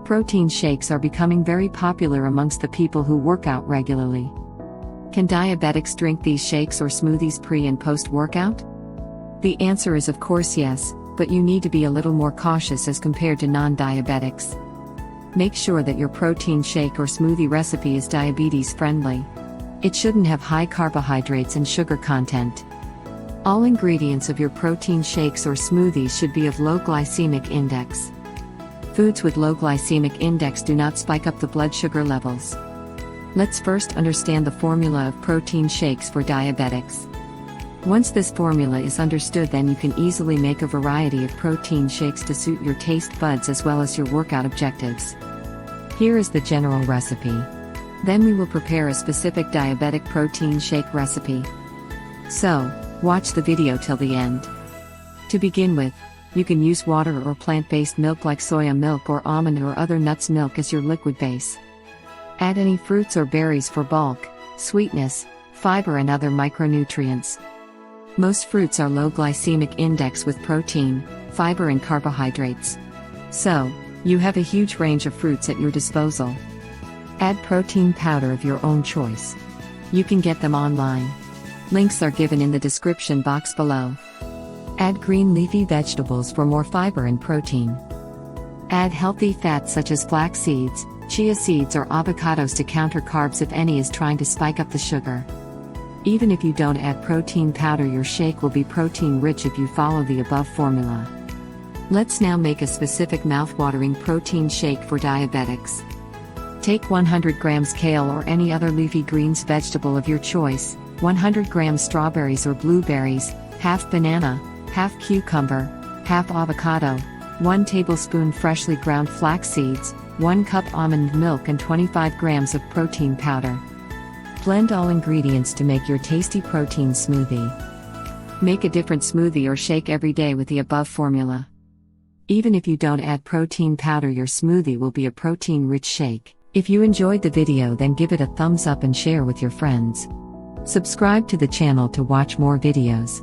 Protein shakes are becoming very popular amongst the people who work out regularly. Can diabetics drink these shakes or smoothies pre- and post-workout? The answer is of course yes, but you need to be a little more cautious as compared to non-diabetics. Make sure that your protein shake or smoothie recipe is diabetes-friendly. It shouldn't have high carbohydrates and sugar content. All ingredients of your protein shakes or smoothies should be of low glycemic index. Foods with low glycemic index do not spike up the blood sugar levels. Let's first understand the formula of protein shakes for diabetics. Once this formula is understood, then you can easily make a variety of protein shakes to suit your taste buds as well as your workout objectives. Here is the general recipe. Then we will prepare a specific diabetic protein shake recipe. So, watch the video till the end. To begin with, you can use water or plant-based milk like soya milk or almond or other nuts milk as your liquid base. Add any fruits or berries for bulk, sweetness, fiber and other micronutrients. Most fruits are low glycemic index with protein, fiber and carbohydrates. So, you have a huge range of fruits at your disposal. Add protein powder of your own choice. You can get them online. Links are given in the description box below. Add green leafy vegetables for more fiber and protein. Add healthy fats such as flax seeds, chia seeds or avocados to counter carbs if any is trying to spike up the sugar. Even if you don't add protein powder, your shake will be protein rich if you follow the above formula. Let's now make a specific mouth-watering protein shake for diabetics. Take 100 grams kale or any other leafy greens vegetable of your choice, 100 grams strawberries or blueberries, half banana, half cucumber, half avocado, 1 tablespoon freshly ground flax seeds, 1 cup almond milk and 25 grams of protein powder. Blend all ingredients to make your tasty protein smoothie. Make a different smoothie or shake every day with the above formula. Even if you don't add protein powder, your smoothie will be a protein-rich shake. If you enjoyed the video, then give it a thumbs up and share with your friends. Subscribe to the channel to watch more videos.